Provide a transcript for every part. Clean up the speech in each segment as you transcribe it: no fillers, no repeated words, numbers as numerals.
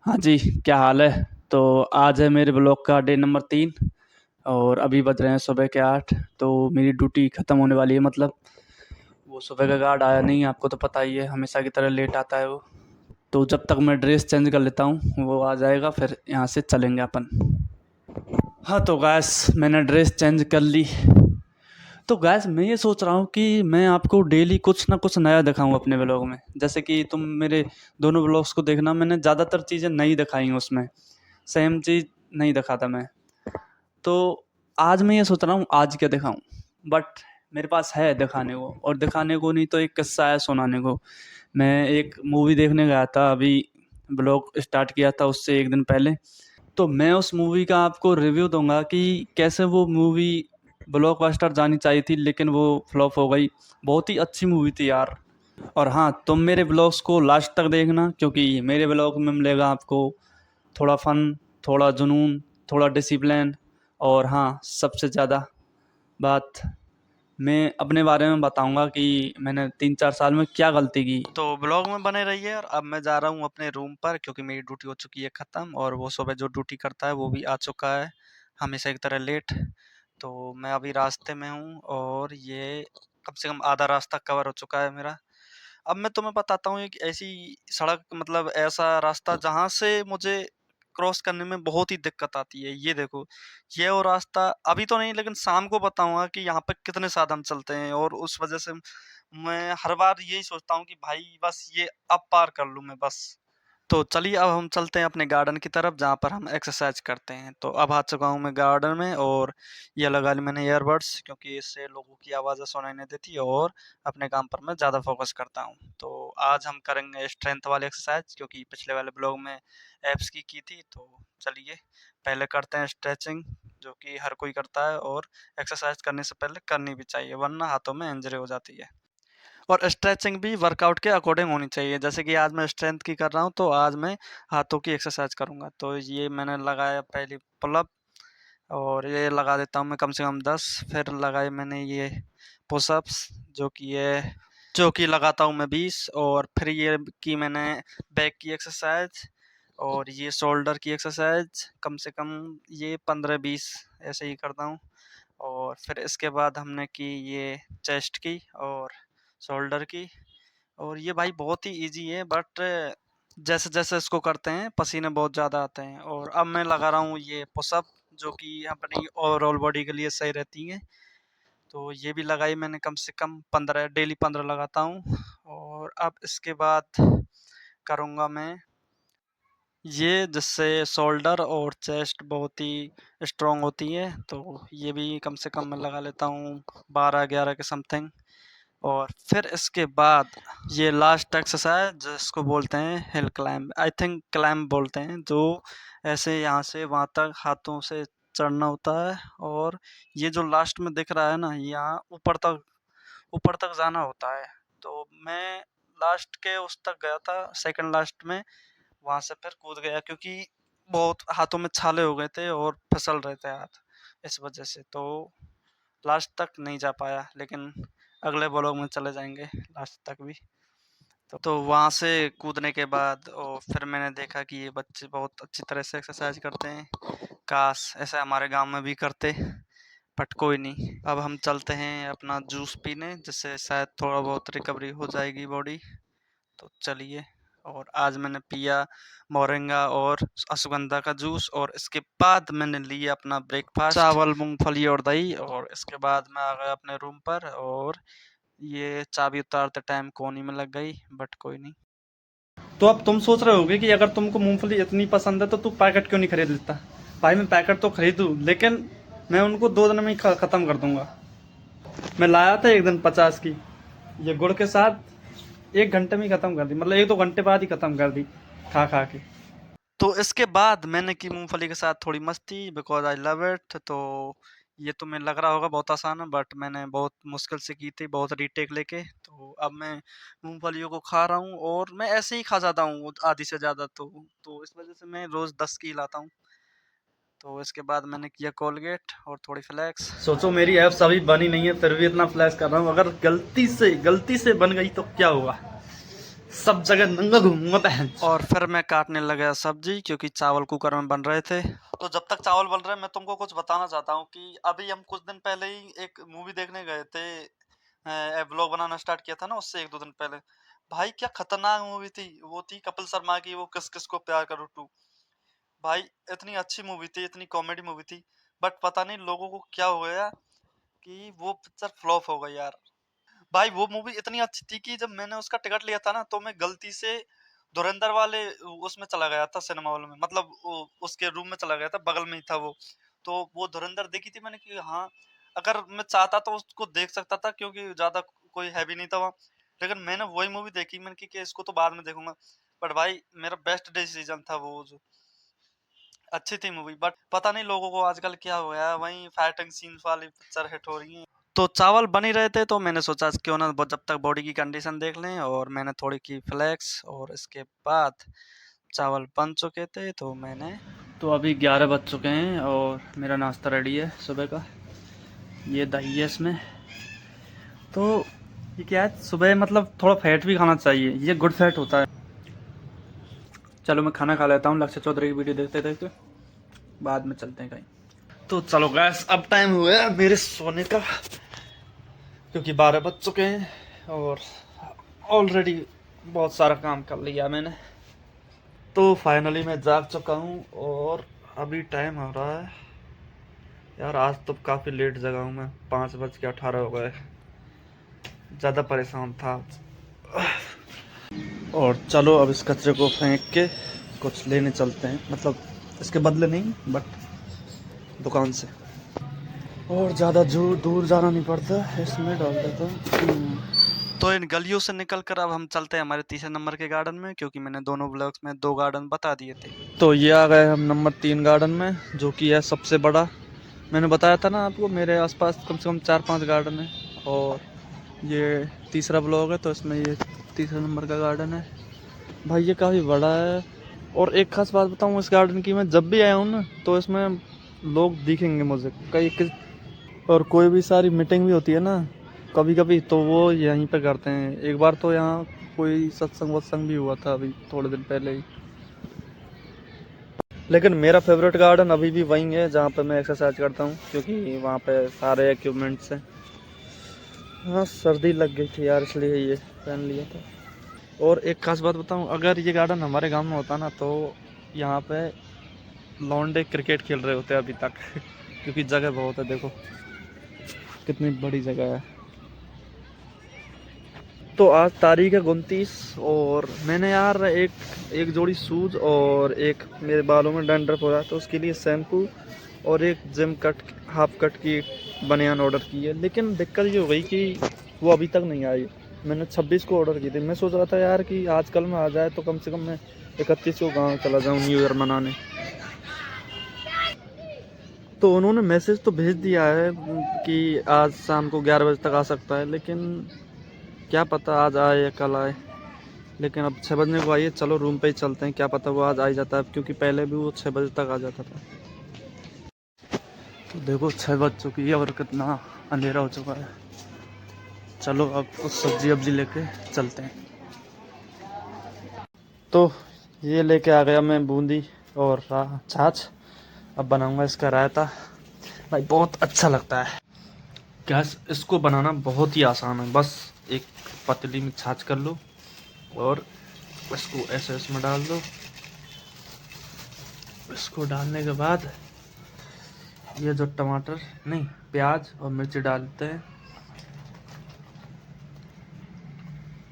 हाँ जी, क्या हाल है? तो आज है मेरे ब्लॉग का डे नंबर 3 और अभी बज रहे हैं सुबह के 8। तो मेरी ड्यूटी ख़त्म होने वाली है। मतलब वो सुबह का गार्ड आया नहीं, आपको तो पता ही है, हमेशा की तरह लेट आता है वो। तो जब तक मैं ड्रेस चेंज कर लेता हूँ वो आ जाएगा, फिर यहाँ से चलेंगे अपन। हाँ तो गैस, मैंने ड्रेस चेंज कर ली। तो गैस मैं ये सोच रहा हूँ कि मैं आपको डेली कुछ ना कुछ नया दिखाऊँ अपने ब्लॉग में। जैसे कि तुम मेरे दोनों ब्लॉग्स को देखना, मैंने ज़्यादातर चीज़ें नई दिखाई हैं उसमें, सेम चीज़ नहीं दिखाता मैं। तो आज मैं ये सोच रहा हूँ आज क्या दिखाऊँ, बट मेरे पास है दिखाने को, और दिखाने को नहीं तो एक किस्सा है सुनाने को। मैं एक मूवी देखने गया था, अभी ब्लॉग स्टार्ट किया था उससे एक दिन पहले। तो मैं उस मूवी का आपको रिव्यू दूंगा कि कैसे वो मूवी ब्लॉकबस्टर जानी चाहिए थी लेकिन वो फ्लॉप हो गई। बहुत ही अच्छी मूवी थी यार। और हाँ, तुम मेरे ब्लॉग्स को लास्ट तक देखना, क्योंकि मेरे ब्लॉग में मिलेगा आपको थोड़ा फन, थोड़ा जुनून, थोड़ा डिसिप्लिन, और हाँ, सबसे ज़्यादा बात मैं अपने बारे में बताऊंगा कि मैंने 3-4 साल में क्या गलती की। तो ब्लॉग में बने रहिए। और अब मैं जा रहा हूँ अपने रूम पर, क्योंकि मेरी ड्यूटी हो चुकी है ख़त्म, और वो सुबह जो ड्यूटी करता है वो भी आ चुका है, हमेशा की तरह लेट। तो मैं अभी रास्ते में हूँ और ये कम से कम आधा रास्ता कवर हो चुका है मेरा। अब मैं तुम्हें बताता हूँ एक ऐसी सड़क, मतलब ऐसा रास्ता जहाँ से मुझे क्रॉस करने में बहुत ही दिक्कत आती है। ये देखो, ये वो रास्ता अभी तो नहीं, लेकिन शाम को बताऊंगा कि यहाँ पे कितने साधन चलते हैं, और उस वजह से मैं हर बार यही सोचता हूँ कि भाई बस ये अब पार कर लूँ मैं बस। तो चलिए अब हम चलते हैं अपने गार्डन की तरफ, जहाँ पर हम एक्सरसाइज करते हैं। तो अब आ चुका हूँ मैं गार्डन में, और ये लगा ली मैंने ईयरबड्स, क्योंकि इससे लोगों की आवाज़ें सुनाई नहीं देती और अपने काम पर मैं ज़्यादा फोकस करता हूँ। तो आज हम करेंगे स्ट्रेंथ वाली एक्सरसाइज, क्योंकि पिछले वाले ब्लॉग में एब्स की थी। तो चलिए पहले करते हैं स्ट्रेचिंग, जो कि हर कोई करता है, और एक्सरसाइज करने से पहले करनी भी चाहिए, वरना हाथों में इंजरी हो जाती है। और स्ट्रेचिंग भी वर्कआउट के अकॉर्डिंग होनी चाहिए। जैसे कि आज मैं स्ट्रेंथ की कर रहा हूँ, तो आज मैं हाथों की एक्सरसाइज करूँगा। तो ये मैंने लगाया पहली पुलअप, और ये लगा देता हूँ मैं कम से कम 10। फिर लगाए मैंने ये पुशअप्स, जो कि लगाता हूँ मैं 20। और फिर ये की मैंने बैक की एक्सरसाइज, और ये शोल्डर की एक्सरसाइज कम से कम ये 15-20 ऐसे ही करता हूँ। और फिर इसके बाद हमने की ये चेस्ट की और शोल्डर की। और ये भाई बहुत ही इजी है, बट जैसे जैसे इसको करते हैं पसीने बहुत ज़्यादा आते हैं। और अब मैं लगा रहा हूँ ये पुशअप, जो कि अपनी ओवरऑल बॉडी के लिए सही रहती है। तो ये भी लगाई मैंने कम से कम 15, डेली 15 लगाता हूँ। और अब इसके बाद करूँगा मैं ये, जिससे शोल्डर और चेस्ट बहुत ही स्ट्रॉन्ग होती है। तो ये भी कम से कम मैं लगा लेता हूँ 12-11 के समथिंग। और फिर इसके बाद ये लास्ट एक्सरसाइज, जिसको बोलते हैं hill climb, I think climb बोलते हैं, जो ऐसे यहाँ से वहाँ तक हाथों से चढ़ना होता है। और ये जो लास्ट में दिख रहा है ना, यहाँ ऊपर तक जाना होता है। तो मैं लास्ट के उस तक गया था, सेकंड लास्ट में, वहाँ से फिर कूद गया, क्योंकि बहुत हाथों में छाले हो गए थे और फिसल रहे थे हाथ, इस वजह से। तो लास्ट तक नहीं जा पाया, लेकिन अगले ब्लॉग में चले जाएंगे लास्ट तक भी। तो वहाँ से कूदने के बाद और फिर मैंने देखा कि ये बच्चे बहुत अच्छी तरह से एक्सरसाइज करते हैं, काश ऐसे हमारे गांव में भी करते, बट कोई नहीं। अब हम चलते हैं अपना जूस पीने, जिससे शायद थोड़ा बहुत रिकवरी हो जाएगी बॉडी। तो चलिए। और आज मैंने पिया मोरिंगा और अश्वगंधा का जूस, और इसके बाद मैंने लिया अपना ब्रेकफास्ट, चावल, मूंगफली और दही। और इसके बाद मैं आ गया अपने रूम पर, और ये चाबी उतारते टाइम कोनी में लग गई, बट कोई नहीं। तो अब तुम सोच रहे होगे कि अगर तुमको मूंगफली इतनी पसंद है तो तू पैकेट क्यों नहीं खरीद लेता। भाई मैं पैकेट तो खरीदूं, लेकिन मैं उनको 2 दिन में ही ख़त्म कर दूंगा। मैं लाया था एक दिन 50 की, ये गुड़ के साथ 1 घंटे में ही ख़त्म कर दी, मतलब 1-2 घंटे बाद ही ख़त्म कर दी खा खा के। तो इसके बाद मैंने की मूंगफली के साथ थोड़ी मस्ती, बिकॉज आई लव इट। तो ये तुम्हें लग रहा होगा बहुत आसान है, बट मैंने बहुत मुश्किल से की थी, बहुत रीटेक लेके। तो अब मैं मूंगफलियों को खा रहा हूँ, और मैं ऐसे ही खा जाता हूँ आधी से ज़्यादा। तो इस वजह से मैं रोज़ 10 की लाता हूँ। तो इसके बाद मैंने किया कोलगेट और थोड़ी फ्लैक्स। सोचो मेरी ऐप्स अभी बनी नहीं है, फिर भी इतना फ्लैश कर रहा हूँ। अगर गलती से बन गई तो क्या हुआ, सब जगह नंगा घूमूंगा बहन। और फिर मैं काटने लगा सब्जी क्योंकि चावल कुकर में बन रहे थे। तो जब तक चावल बन रहे मैं तुमको कुछ बताना चाहता हूँ कि अभी हम कुछ दिन पहले ही एक मूवी देखने गए थे। व्लॉग बनाना स्टार्ट किया था ना उससे एक दो दिन पहले। भाई क्या खतरनाक मूवी थी वो। थी कपिल शर्मा की वो किस किस को प्यार करूँ टू। भाई इतनी अच्छी मूवी थी, इतनी कॉमेडी मूवी थी। बट पता नहीं लोगों को क्या हो गया कि वो पिक्चर फ्लॉप हो गई यार। भाई वो मूवी इतनी अच्छी थी कि जब मैंने उसका टिकट लिया था ना तो मैं गलती से धुरंधर वाले उसमें चला गया था सिनेमा हॉल में। मतलब उसके रूम में चला गया था, बगल में ही था वो। तो वो धुरंधर देखी थी मैंने कि हाँ अगर मैं चाहता तो उसको देख सकता था क्योंकि ज्यादा कोई हैवी नहीं था वहाँ। लेकिन मैंने वही मूवी देखी, मैंने कि इसको तो बाद में देखूंगा। बट भाई मेरा बेस्ट डिसीजन था वो जो। अच्छी थी मूवी बट पता नहीं लोगों को आजकल क्या हो गया है, वही फाइटिंग सीन्स वाली पिक्चर हिट हो रही है। तो चावल बन ही रहे थे तो मैंने सोचा क्यों ना जब तक बॉडी की कंडीशन देख लें, और मैंने थोड़ी की फ्लेक्स। और इसके बाद चावल बन चुके थे तो मैंने। तो अभी 11 बज चुके हैं और मेरा नाश्ता रेडी है सुबह का। ये दही है इसमें। तो ये क्या है, सुबह मतलब थोड़ा फैट भी खाना चाहिए, ये गुड फैट होता है। चलो मैं खाना खा लेता हूँ, लक्ष्य चौधरी की वीडियो देखते देखते बाद में चलते हैं कहीं। तो चलो गैस अब टाइम हुआ है मेरे सोने का, क्योंकि 12 बज चुके हैं और ऑलरेडी बहुत सारा काम कर लिया मैंने। तो फाइनली मैं जाग चुका हूँ और अभी टाइम हो रहा है यार। आज तो काफ़ी लेट जगा हूँ मैं, 5:18 हो गए। ज़्यादा परेशान था आज। और चलो अब इस कचरे को फेंक के कुछ लेने चलते हैं, मतलब इसके बदले नहीं बट दुकान से। और ज़्यादा दूर जाना नहीं पड़ता, इसमें डाल देता हूँ। तो इन गलियों से निकलकर अब हम चलते हैं हमारे तीसरे नंबर के गार्डन में, क्योंकि मैंने दोनों ब्लॉक्स में 2 गार्डन बता दिए थे। तो ये आ गए हम नंबर 3 गार्डन में, जो कि है सबसे बड़ा। मैंने बताया था ना आपको मेरे आसपास कम से कम 4-5 गार्डन है, और ये तीसरा ब्लॉक है तो इसमें ये तीसरा नंबर का गार्डन है। भाई ये काफ़ी बड़ा है। और एक खास बात बताऊँ इस गार्डन की, मैं जब भी आया हूँ ना तो इसमें लोग दिखेंगे मुझे कई। और कोई भी सारी मीटिंग भी होती है ना कभी कभी, तो वो यहीं पे करते हैं। एक बार तो यहाँ कोई सत्संग वत्संग भी हुआ था अभी थोड़े दिन पहले ही। लेकिन मेरा फेवरेट गार्डन अभी भी वहीं है जहाँ पे मैं एक्सरसाइज करता हूँ, क्योंकि वहाँ पे सारे इक्विपमेंट्स हैं। हाँ सर्दी लग गई थी यार, इसलिए ये पहन लिया था। और एक खास बात बताऊँ, अगर ये गार्डन हमारे गाँव में होता ना तो यहाँ पे लौंडे क्रिकेट खेल रहे होते अभी तक क्योंकि जगह बहुत है, देखो कितनी बड़ी जगह है। तो आज तारीख है 29, और मैंने यार एक जोड़ी शूज़ और एक मेरे बालों में डैंड्रफ हो रहा है तो उसके लिए शैम्पू और एक जिम कट हाफ कट की बनियान ऑर्डर की है। लेकिन दिक्कत ये हो गई कि वो अभी तक नहीं आई। मैंने 26 को ऑर्डर की थी। मैं सोच रहा था यार कि आज कल में आ जाए तो कम से कम मैं 31 को गाँव चला जाऊँ न्यू ईयर मनाने। तो उन्होंने मैसेज तो भेज दिया है कि आज शाम को 11 बजे तक आ सकता है, लेकिन क्या पता आज आए या कल आए। लेकिन अब 6 बजने को आइए, चलो रूम पे ही चलते हैं, क्या पता वो आज आ ही जाता है, क्योंकि पहले भी वो 6 बजे तक आ जाता था। तो देखो 6 बज चुकी है और कितना अंधेरा हो चुका है। चलो अब कुछ सब्जी वब्जी लेके चलते हैं। तो ये लेके आ गया मैं बूंदी और छाछ। अब बनाऊंगा इसका रायता। भाई बहुत अच्छा लगता है। गैस इसको बनाना बहुत ही आसान है, बस एक पतीली में छाछ कर लो और इसको ऐसे इसमें डाल दो। इसको डालने के बाद ये जो टमाटर नहीं प्याज और मिर्ची डालते हैं।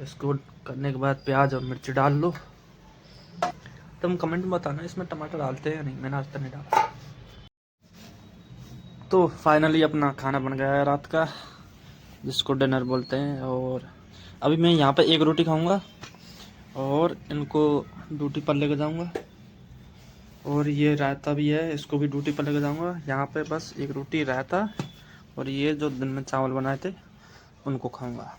इसको करने के बाद प्याज और मिर्ची डाल लो। तुम कमेंट में बताना इसमें टमाटर डालते हैं या नहीं, मैंने आज तक नहीं डाला। तो फाइनली अपना खाना बन गया है रात का, जिसको डिनर बोलते हैं। और अभी मैं यहाँ पे एक रोटी खाऊंगा और इनको ड्यूटी पर लेके जाऊंगा। और ये रायता भी है, इसको भी ड्यूटी पर लेके जाऊंगा। यहाँ पे बस एक रोटी रायता और ये जो दिन में चावल बनाए थे उनको खाऊंगा।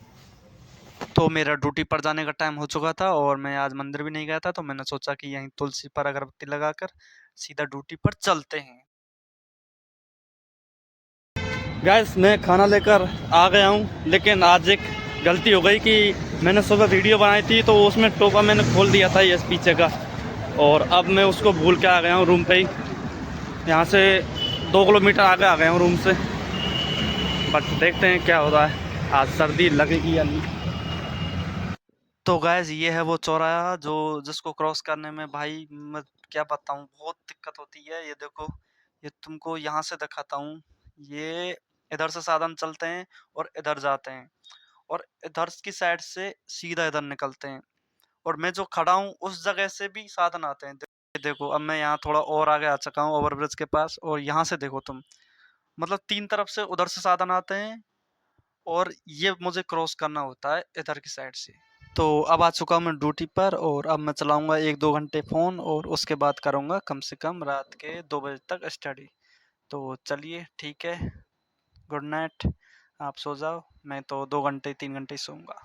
तो मेरा ड्यूटी पर जाने का टाइम हो चुका था और मैं आज मंदिर भी नहीं गया था, तो मैंने सोचा कि यहीं तुलसी पर अगरबत्ती लगाकर सीधा ड्यूटी पर चलते हैं। गैस मैं खाना लेकर आ गया हूँ, लेकिन आज एक गलती हो गई कि मैंने सुबह वीडियो बनाई थी तो उसमें टोपा मैंने खोल दिया था ये पीछे का, और अब मैं उसको भूल के आ गया हूँ रूम पे ही। यहाँ से 2 किलोमीटर आगे आ गया हूँ रूम से, बट देखते हैं क्या हो रहा है, आज सर्दी लगेगी या नहीं। तो गाइस ये है वो चौराहा जो जिसको क्रॉस करने में भाई मैं क्या बताऊँ बहुत दिक्कत होती है। ये देखो, ये तुमको यहाँ से दिखाता हूँ, ये इधर से साधन चलते हैं और इधर जाते हैं, और इधर की साइड से सीधा इधर निकलते हैं, और मैं जो खड़ा हूँ उस जगह से भी साधन आते हैं। देखो अब मैं यहाँ थोड़ा और आगे आ चुका हूँ ओवरब्रिज के पास, और यहाँ से देखो तुम, मतलब 3 तरफ से उधर से साधन आते हैं, और ये मुझे क्रॉस करना होता है इधर की साइड से। तो अब आ चुका हूँ मैं ड्यूटी पर, और अब मैं चलाऊंगा 1-2 घंटे फ़ोन, और उसके बाद करूँगा कम से कम रात के 2 बजे तक स्टडी। तो चलिए ठीक है, गुड नाइट, आप सो जाओ, मैं तो 2 घंटे 3 घंटे ही सोऊंगा।